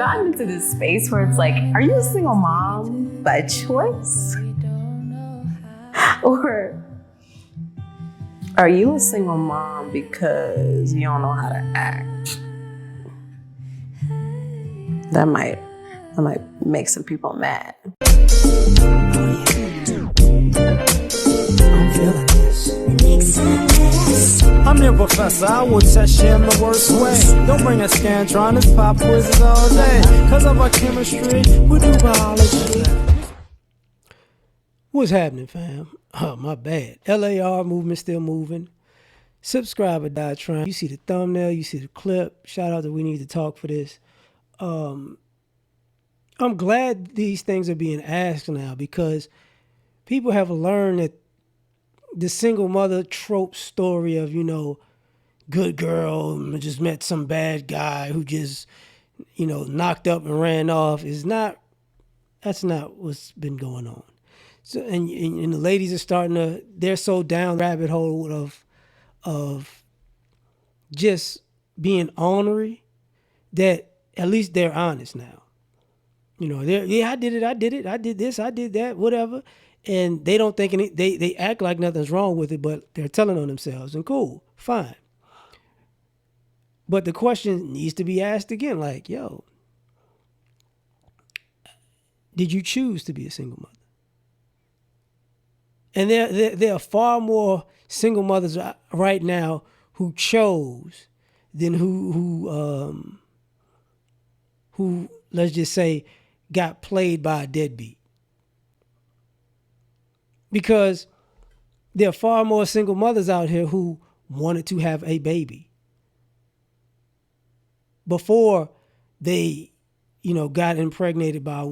gotten into this space where it's like, are you a single mom by choice? Or are you a single mom because you don't know how to act? That might make some people mad. I'm feeling this. I'm your professor, I will test you in the worst way. Don't bring a scantron, it's pop quizzes all day. Cause of our chemistry, we do biology. What's happening, fam? Oh, my bad. L.A.R. movement still moving. Subscribe or die trying. You see the thumbnail, you see the clip. Shout out to We Need to Talk for this. I'm glad these things are being asked now because people have learned that the single mother trope story of, good girl just met some bad guy who just, knocked up and ran off that's not what's been going on. So, and the ladies are they're so down the rabbit hole of just being ornery that at least they're honest now. I did it, I did this, I did that, whatever. And they don't think they act like nothing's wrong with it, but they're telling on themselves, and cool, fine. But the question needs to be asked again, like, yo, did you choose to be a single mother? And there are far more single mothers right now who chose than who let's just say got played by a deadbeat. Because there are far more single mothers out here who wanted to have a baby before they, got impregnated by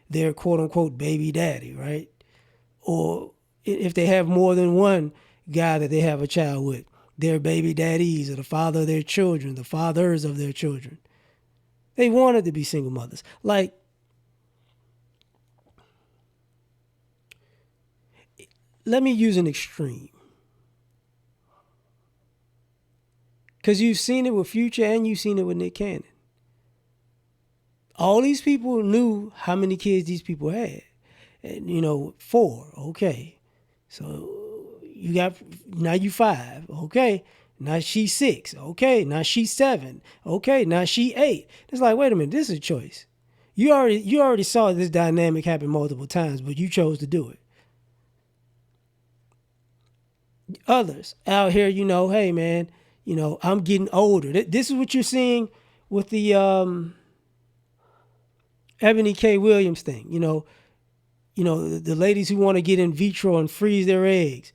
their quote unquote baby daddy, right? Or if they have more than one guy that they have a child with, their baby daddies or the father of their children, the fathers of their children. They wanted to be single mothers. Like, let me use an extreme. Because you've seen it with Future and you've seen it with Nick Cannon. All these people knew how many kids these people had. And, 4, okay. So now you 5, okay. Now she's 6, okay. Now she's 7, okay. Now she 8. It's like, wait a minute, this is a choice. You already saw this dynamic happen multiple times, but you chose to do it. Others out here, hey man, I'm getting older. This is what you're seeing with the Ebony K. Williams thing. The ladies who want to get in vitro and freeze their eggs.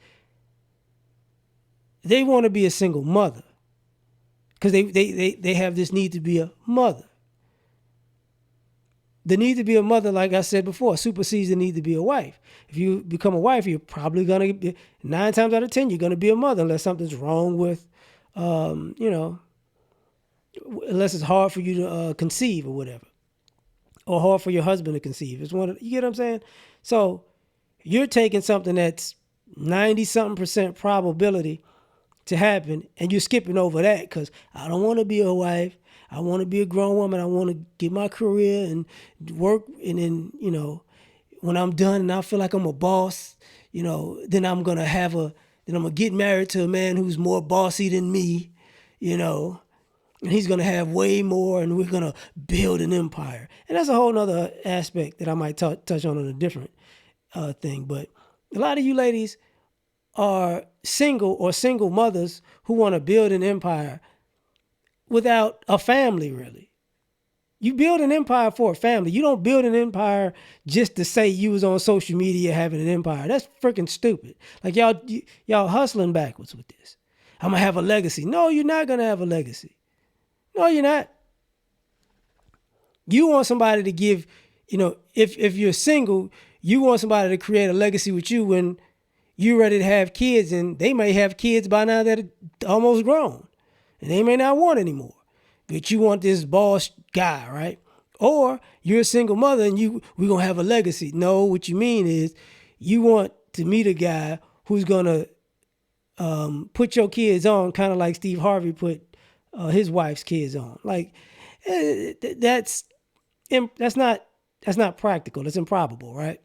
They want to be a single mother because they have this need to be a mother. The need to be a mother, like I said before, supersedes the need to be a wife. If you become a wife, you're probably going to, 9 times out of 10, you're going to be a mother unless something's wrong with, unless it's hard for you to conceive or whatever. Or hard for your husband to conceive. You get what I'm saying? So you're taking something that's 90-something% probability to happen, and you're skipping over that because I don't want to be a wife. I want to be a grown woman. I want to get my career and work. And then, when I'm done and I feel like I'm a boss, then I'm going to get married to a man who's more bossy than me, and he's going to have way more and we're going to build an empire. And that's a whole nother aspect that I might touch on a different thing. But a lot of you ladies are single or single mothers who want to build an empire without a family, really. You build an empire for a family. You don't build an empire just to say you was on social media having an empire. That's freaking stupid. Like y'all hustling backwards with this. I'm going to have a legacy. No, you're not going to have a legacy. No, you're not. You want somebody to give, if you're single, you want somebody to create a legacy with you when you're ready to have kids, and they may have kids by now that are almost grown. And they may not want anymore. But you want this boss guy, right? Or you're a single mother and we're going to have a legacy. No, what you mean is you want to meet a guy who's going to put your kids on, kind of like Steve Harvey put his wife's kids on. Like, that's That's not practical. That's improbable, right?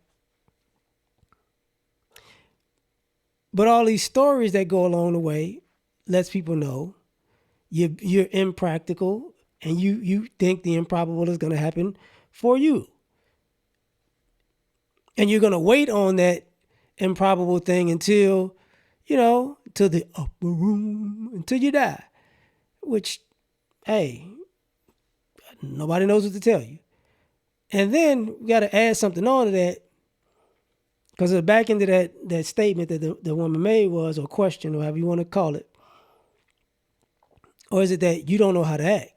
But all these stories that go along the way lets people know you're impractical, and you think the improbable is going to happen for you, and you're going to wait on that improbable thing until to the upper room until you die. Which, hey, nobody knows what to tell you. And then we got to add something on to that, because the back end of that statement that the woman made was, or question, or however you want to call it, or is it that you don't know how to act?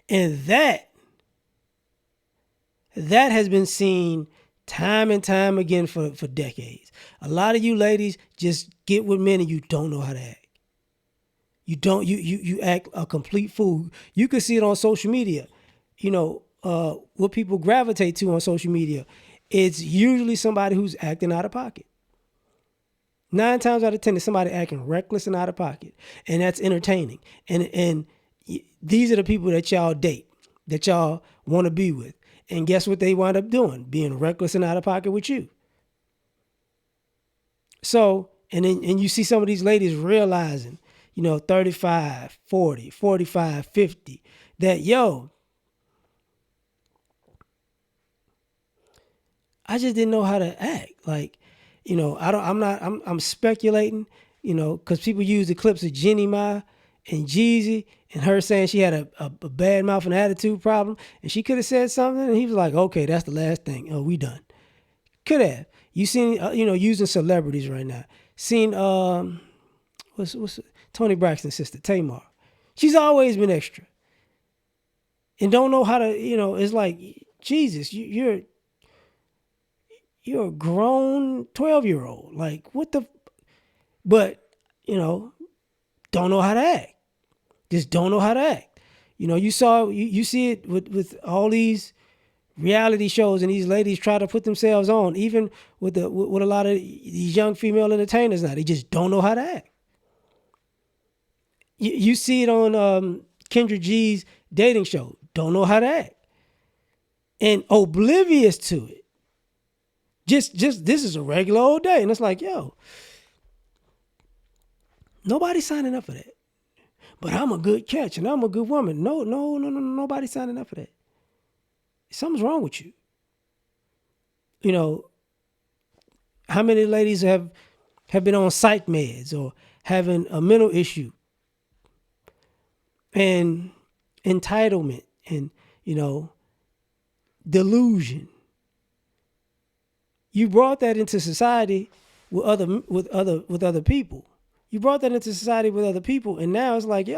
And that has been seen time and time again for decades. A lot of you ladies just get with men and you don't know how to act. You don't you act a complete fool. You can see it on social media. What people gravitate to on social media, it's usually somebody who's acting out of pocket. 9 times out of 10, it's somebody acting reckless and out of pocket, and that's entertaining. And these are the people that y'all date, that y'all want to be with. And guess what they wind up doing? Being reckless and out of pocket with you. So, and you see some of these ladies realizing, 35, 40, 45, 50, that I just didn't know how to act. Like, I'm speculating, because people use the clips of Jenny Ma and Jeezy and her saying she had a bad mouth and attitude problem, and she could have said something, and he was like, okay, that's the last thing. Oh, we done. Could have. You seen, using celebrities right now. Seen, what's Tony Braxton's sister, Tamar. She's always been extra and don't know how to, it's like, Jesus, you're a grown 12-year-old. Like, what the, but, you know, don't know how to act. Just don't know how to act. You see it with all these reality shows, and these ladies try to put themselves on, even with a lot of these young female entertainers now. They just don't know how to act. You see it on Kendra G's dating show. Don't know how to act. And oblivious to it. Just this is a regular old day. And it's like, nobody's signing up for that. But I'm a good catch and I'm a good woman. No, nobody's signing up for that. Something's wrong with you. How many ladies have been on psych meds or having a mental issue and entitlement and, delusion? You brought that into society with other people. You brought that into society with other people, and now it's like,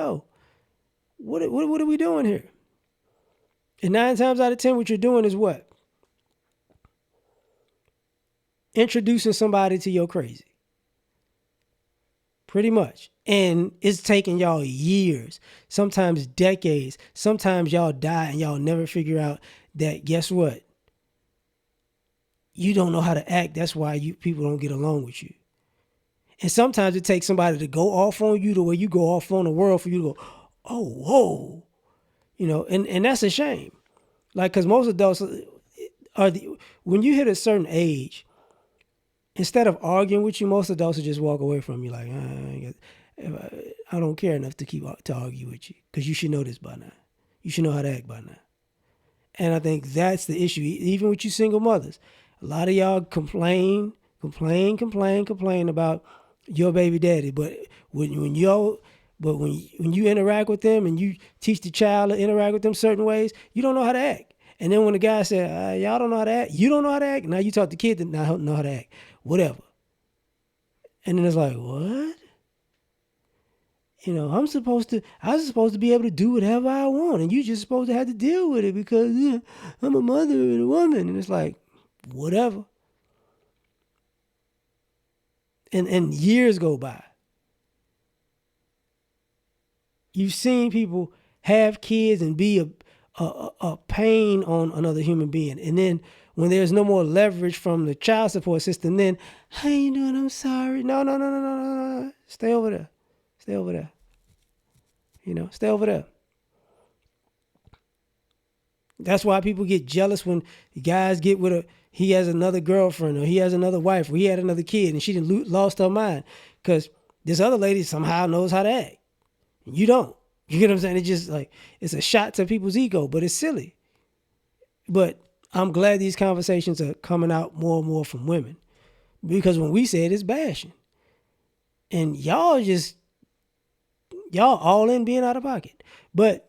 what are we doing here? And 9 times out of 10, what you're doing is what? Introducing somebody to your crazy. Pretty much. And it's taking y'all years, sometimes decades. Sometimes y'all die and y'all never figure out that, guess what? You don't know how to act. That's why people don't get along with you. And sometimes it takes somebody to go off on you the way you go off on the world for you to go, oh, whoa. And that's a shame. Like, because most adults when you hit a certain age, instead of arguing with you, most adults will just walk away from you like, I don't care enough to argue with you, because you should know this by now. You should know how to act by now. And I think that's the issue. Even with you single mothers, a lot of y'all complain about your baby daddy, but when you interact with them and you teach the child to interact with them certain ways, you don't know how to act. And then when the guy said, y'all don't know how to act, you don't know how to act, now you taught the kid to not know how to act, whatever. And then it's like, what? I was supposed to be able to do whatever I want, and you just supposed to have to deal with it because I'm a mother and a woman. And it's like, whatever. And years go by. You've seen people have kids and be a pain on another human being. And then when there's no more leverage from the child support system, then, how you doing? I'm sorry. No. Stay over there. Stay over there. Stay over there. That's why people get jealous when guys get with he has another girlfriend or he has another wife or he had another kid and she didn't lost her mind because this other lady somehow knows how to act. You don't. You get what I'm saying? It's just like, it's a shot to people's ego, but it's silly. But I'm glad these conversations are coming out more and more from women, because when we say it, it's bashing. And y'all all in being out of pocket. But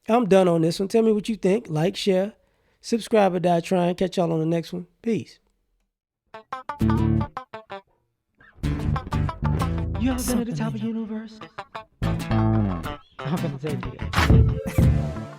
I'm done on this one. Tell me what you think. Like, share, subscribe or die trying. Catch y'all on the next one. Peace. You ever been at the top of the universe? I'm gonna tell you that.